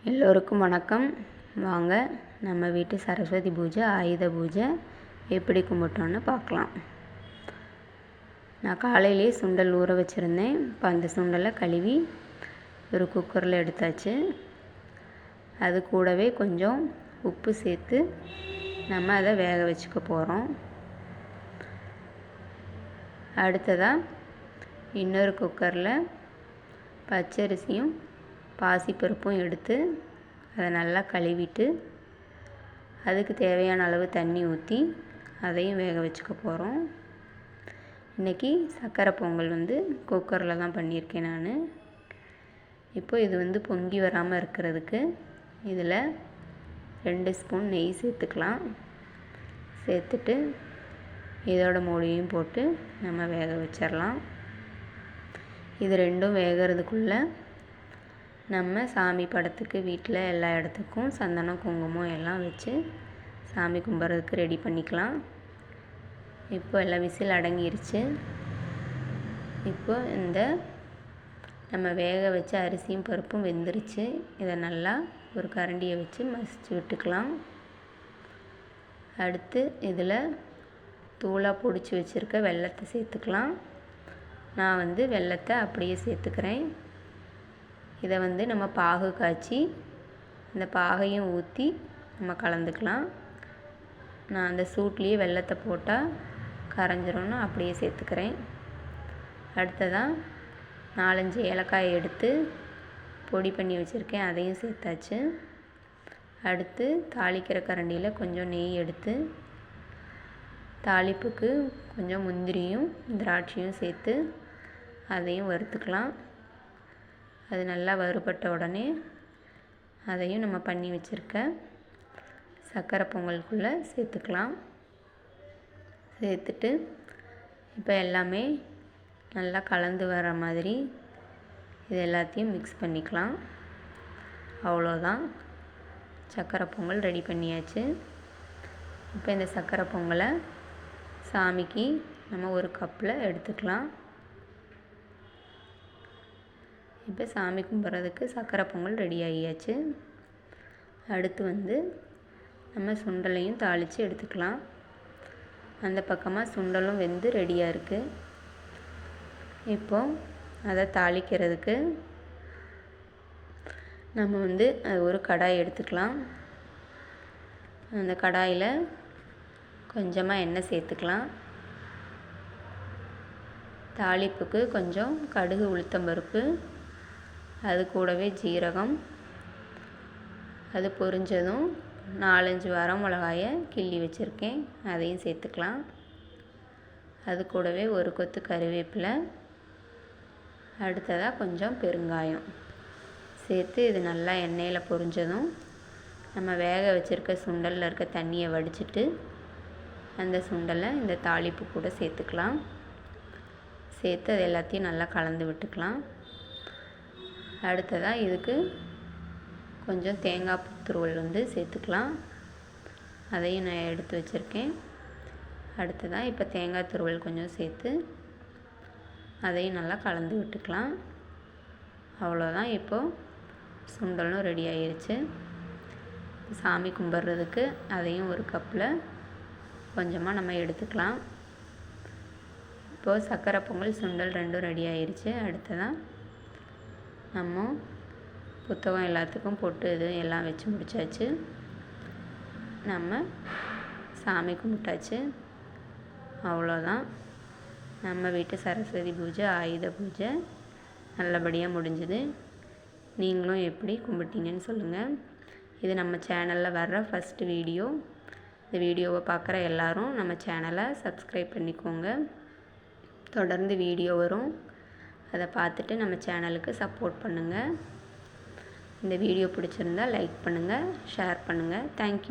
எல்லோருக்கும் வணக்கம். வாங்க நம்ம வீட்டு சரஸ்வதி பூஜை, ஆயுத பூஜை எப்படி கும்பிட்டோன்னு பார்க்கலாம். நான் காலையிலே சுண்டல் ஊற வச்சுருந்தேன். இப்போ அந்த சுண்டலை கழுவி ஒரு குக்கரில் எடுத்தாச்சு. அது கூடவே கொஞ்சம் உப்பு சேர்த்து நம்ம அதை வேக வச்சுக்க போகிறோம். அடுத்ததாக இன்னொரு குக்கரில் பச்சரிசியும் பாசிப்பருப்பும் எடுத்து அதை நல்லா கழுவிட்டு அதுக்கு தேவையான அளவு தண்ணி ஊற்றி அதையும் வேக வச்சுக்க போகிறோம். இன்றைக்கி சர்க்கரை பொங்கல் குக்கரில் தான் பண்ணியிருக்கேன் நான். இப்போ இது பொங்கி வராமல் இருக்கிறதுக்கு இதில் 2 ஸ்பூன் நெய் சேர்த்துக்கலாம். சேர்த்துட்டு இதோட மூடியும் போட்டு நம்ம வேக வச்சிடலாம். இது ரெண்டும் வேகிறதுக்குள்ளே நம்ம சாமி படத்துக்கு வீட்டில் எல்லா இடத்துக்கும் சந்தனம் குங்குமம் எல்லாம் வச்சு சாமி கும்பிட்றதுக்கு ரெடி பண்ணிக்கலாம். இப்போ எல்லாம் விசில் அடங்கிருச்சு. இப்போ இந்த நம்ம வேக வச்ச அரிசியும் பருப்பும் வெந்துருச்சு. இதை நல்லா ஒரு கரண்டியை வச்சு மசிச்சு விட்டுக்கலாம். அடுத்து இதில் தூளாக பொடிச்சு வச்சுருக்க வெல்லத்தை சேர்த்துக்கலாம். நான் வெல்லத்தை அப்படியே சேர்த்துக்கிறேன். இதை நம்ம பாகு காய்ச்சி அந்த பாகையும் ஊற்றி நம்ம கலந்துக்கலாம். நான் அந்த சூட்லேயே வெல்லத்தை போட்டால் கரைஞ்சிரும்னு அப்படியே சேர்த்துக்கிறேன். அடுத்ததாக 4-5 ஏலக்காயை எடுத்து பொடி பண்ணி வச்சுருக்கேன். அதையும் சேர்த்தாச்சு. அடுத்து தாளிக்கிற கரண்டியில் கொஞ்சம் நெய் எடுத்து தாளிப்புக்கு கொஞ்சம் முந்திரியும் திராட்சையும் சேர்த்து அதையும் வறுத்துக்கலாம். அது நல்லா வறுபட்ட உடனே அதையும் நம்ம பண்ணி வச்சுருக்க சர்க்கரை பொங்கலுக்குள்ளே சேர்த்துக்கலாம். சேர்த்துட்டு இப்போ எல்லாமே நல்லா கலந்து வர மாதிரி இது எல்லாத்தையும் மிக்ஸ் பண்ணிக்கலாம். அவ்வளோதான், சர்க்கரை பொங்கல் ரெடி பண்ணியாச்சு. இப்போ இந்த சர்க்கரை பொங்கலை சாமிக்கு நம்ம ஒரு கப்பில் எடுத்துக்கலாம். இப்போ சாமி கும்பிட்றதுக்கு சர்க்கரை பொங்கல் ரெடி ஆகியாச்சு. அடுத்து நம்ம சுண்டலையும் தாளித்து எடுத்துக்கலாம். அந்த பக்கமாக சுண்டலும் வெந்து ரெடியாக இருக்குது. இப்போது அதை தாளிக்கிறதுக்கு நம்ம ஒரு கடாய் எடுத்துக்கலாம். அந்த கடாயில் கொஞ்சமாக எண்ணெய் சேர்த்துக்கலாம். தாளிப்புக்கு கொஞ்சம் கடுகு உளுத்தம்பருப்பு, அது கூடவே ஜீரகம், அது பொரிஞ்சதும் 4-5 வரமிளகாயை கிள்ளி வச்சுருக்கேன், அதையும் சேர்த்துக்கலாம். அது கூடவே ஒரு கொத்து கருவேப்பிலை, அடுத்ததாக கொஞ்சம் பெருங்காயம் சேர்த்து இது நல்லா எண்ணெயில் பொரிஞ்சதும் நம்ம வேக வச்சுருக்க சுண்டலில் இருக்க தண்ணியை வடிச்சிட்டு அந்த சுண்டலை இந்த தாளிப்பு கூட சேர்த்துக்கலாம். சேர்த்து அது எல்லாத்தையும் நல்லா கலந்து விட்டுக்கலாம். அடுத்ததாக இதுக்கு கொஞ்சம் தேங்காய் துருவல் சேர்த்துக்கலாம். அதையும் நான் எடுத்து வச்சுருக்கேன். அடுத்ததாக இப்போ தேங்காய் துருவல் கொஞ்சம் சேர்த்து அதையும் நல்லா கலந்து விட்டுக்கலாம். அவ்வளோதான், இப்போது சுண்டலும் ரெடி ஆகிருச்சு. சாமி கும்பிட்றதுக்கு அதையும் ஒரு கப்பில் கொஞ்சமாக நம்ம எடுத்துக்கலாம். இப்போது சர்க்கரை பொங்கல் சுண்டல் ரெண்டும் ரெடி ஆகிருச்சு. அடுத்ததாக நம்ம புத்தகம் எல்லாத்துக்கும் பொட்டு இது எல்லாம் வச்சு முடித்தாச்சு. நம்ம சாமி கும்பிட்டாச்சு. அவ்வளோதான், நம்ம வீட்டு சரஸ்வதி பூஜை, ஆயுத பூஜை நல்லபடியாக முடிஞ்சுது. நீங்களும் எப்படி கும்பிட்டீங்கன்னு சொல்லுங்கள். இது நம்ம சேனலில் வர்ற ஃபஸ்ட்டு வீடியோ. இந்த வீடியோவை பார்க்குற எல்லோரும் நம்ம சேனலை சப்ஸ்கிரைப் பண்ணிக்கோங்க. தொடர்ந்து வீடியோ வரும், அதை பார்த்துட்டு நம்ம சேனலுக்கு சப்போர்ட் பண்ணுங்கள். இந்த வீடியோ பிடிச்சிருந்தால் லைக் பண்ணுங்கள், ஷேர் பண்ணுங்கள். தேங்க்யூ.